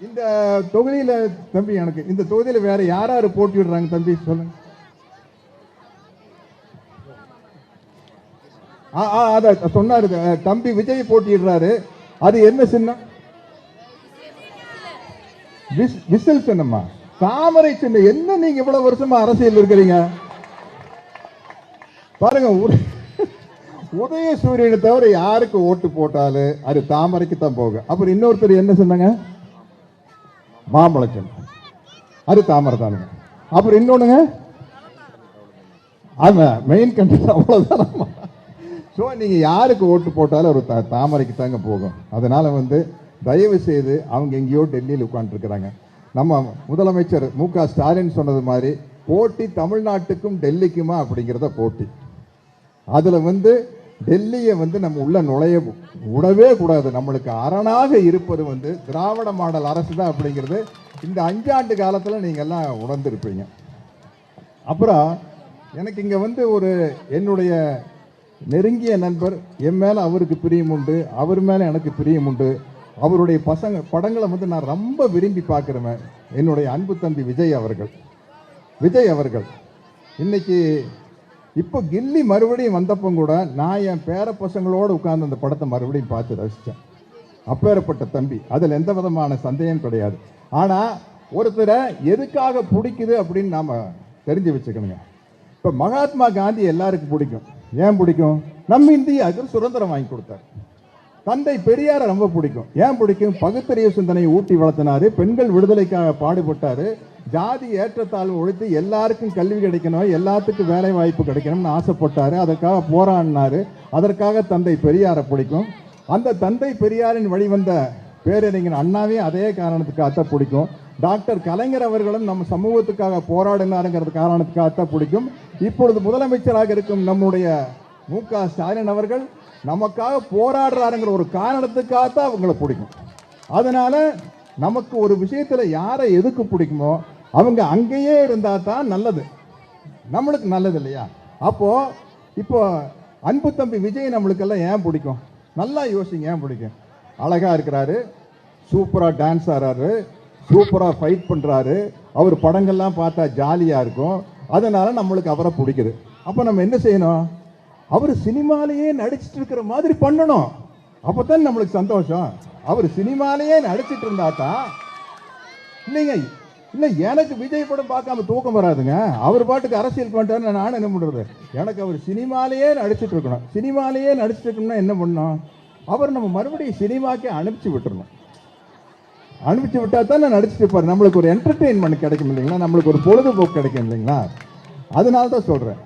இந்த தொகுதியில தம்பி எனக்கு இந்த தொகுதியில வேற யார் போட்டியிடுறாங்க தம்பி சொல்லுங்க. அத சொன்னாரு தம்பி விஜய் போட்டியிடுறாரு. அது என்ன சின்னம்? விசில் சின்னமா? தாமரை சின்னம். என்ன நீங்க இவ்வளவு வருஷமா அரசியல் இருக்கிறீங்க பாருங்க. உதயசூரியனை தவிர யாருக்கு ஓட்டு போட்டாலும் அது தாமரைக்கு தான் போகும். அப்புறம் இன்னொருத்தர் என்ன சொன்னாங்க? மாம்பழச்சம். அது தாமரை தானுங்க. அப்புறம் இன்னொன்னுங்க, ஆமா மெயின் கண்டென்ட் அவ்வளவுதான். ஸோ நீங்க யாருக்கு ஓட்டு போட்டாலும் ஒரு தாமரைக்கு தாங்க போகும். அதனால தயவு செய்து அவங்க எங்கேயோ டெல்லியில் உட்காந்துருக்கிறாங்க. நம்ம முதலமைச்சர் மு.க. ஸ்டாலின் சொன்னது மாதிரி போட்டி தமிழ்நாட்டுக்கும் டெல்லிக்குமா அப்படிங்கிறத போட்டி. அதுல டெல்லியை நம்ம உள்ள நுழைய விடவே கூடாது. நம்மளுக்கு அரணாக இருப்பது திராவிட மாடல் அரசு தான் அப்படிங்கிறது இந்த 5 ஆண்டு காலத்தில் நீங்க எல்லாம் உணர்ந்திருப்பீங்க. அப்புறம் எனக்கு இங்க ஒரு என்னுடைய நெருங்கிய நண்பர், என் மேல அவருக்கு பிரியம் உண்டு, அவர் மேல எனக்கு பிரியம் உண்டு. அவருடைய படங்களை நான் ரொம்ப விரும்பி பார்க்கிறேன். என்னுடைய அன்பு தம்பி விஜய் அவர்கள் இன்னைக்கு இப்போ கில்லி மறுபடியும் வந்தப்போ கூட நான் என் பேர பசங்களோடு உட்கார்ந்து அந்த படத்தை மறுபடியும் பார்த்து ரசித்தேன். அப்பேற்பட்ட தம்பி, அதில் எந்த விதமான சந்தேகம் கிடையாது. ஆனால் ஒருத்தரை எதுக்காக பிடிக்குது அப்படின்னு நாம் தெரிஞ்சு வச்சுக்கணுங்க. இப்போ மகாத்மா காந்தி எல்லாருக்கும் பிடிக்கும். ஏன் பிடிக்கும்? நம்ம இந்தியாவுக்கு சுதந்திரம் வாங்கி கொடுத்தார். தந்தை பெரியாரை ரொம்ப பிடிக்கும். ஏன் பிடிக்கும்? பகுத்தறிவு சிந்தனையை ஊட்டி வளர்த்தினாரு, பெண்கள் விடுதலைக்காக பாடுபட்டாரு, ஜாதி ஏற்றத்தாழ்வு ஒழித்து எல்லாருக்கும் கல்வி கிடைக்கணும், எல்லாத்துக்கும் வேலை வாய்ப்பு கிடைக்கணும்னு ஆசைப்பட்டாரு, அதற்காக போராடினாரு. அதற்காக தந்தை பெரியாரை பிடிக்கும். அந்த தந்தை பெரியாரின் வழிவந்த பேரறிஞர் அண்ணாவே அதே காரணத்துக்காகத்தான் பிடிக்கும். டாக்டர் கலைஞர் அவர்களும் நம்ம சமூகத்துக்காக போராடினாருங்கிறது காரணத்துக்காகத்தான் பிடிக்கும். இப்பொழுது முதலமைச்சராக இருக்கும் நம்முடைய மு.க. ஸ்டாலின் அவர்கள் நமக்காக போராடுறாருங்கிற ஒரு காரணத்துக்காகத்தான் அவங்களை பிடிக்கும். அதனால நமக்கு ஒரு விஷயத்துல யாரை எதுக்கு பிடிக்குமோ அவங்க அங்கேயே இருந்தா தான் நல்லது, நம்மளுக்கு நல்லது இல்லையா? இப்போ அன்பு தம்பி விஜய் நம்மளுக்கெல்லாம் ஏன் பிடிக்கும்? நல்லா யோசிங்க. ஏன் பிடிக்கும்? அழகா இருக்கிறாரு, சூப்பரா டான்ஸ் ஆடுறாரு, சூப்பரா ஃபைட் பண்றாரு, அவர் படங்கள்லாம் பார்த்தா ஜாலியா இருக்கும். அதனால நம்மளுக்கு அவரை பிடிக்குது. அப்ப நம்ம என்ன செய்யணும்? அவர் சினிமாலேயே நடிச்சிட்டு இருக்கிற மாதிரி பண்ணணும். அப்பதான் நம்மளுக்கு சந்தோஷம். அவர் சினிமாலேயே நடிச்சிட்டு இருந்தா தான் இல்லைங்க. இல்லை, எனக்கு விஜய் படம் பார்க்காம தூக்கம் வராதுங்க. அவர் பாட்டுக்கு அரசியல் பண்ணிட்டாரு, நான் என்ன பண்றது? எனக்கு அவர் சினிமாலேயே நடிச்சிட்டு இருக்கணும். சினிமாலேயே நடிச்சிட்டு இருக்கணும்னா என்ன பண்ணணும்? அவர் நம்ம மறுபடியும் சினிமாக்கே அனுப்பிச்சு விட்டுறணும். அனுப்பிச்சு விட்டா தான் நான் நடிச்சிட்டு இருப்பாரு. நம்மளுக்கு ஒரு என்டர்டெயின்மெண்ட் கிடைக்கும் இல்லைங்களா? நம்மளுக்கு ஒரு பொழுதுபோக்கு கிடைக்கும் இல்லைங்களா? அதனால தான் சொல்றேன்.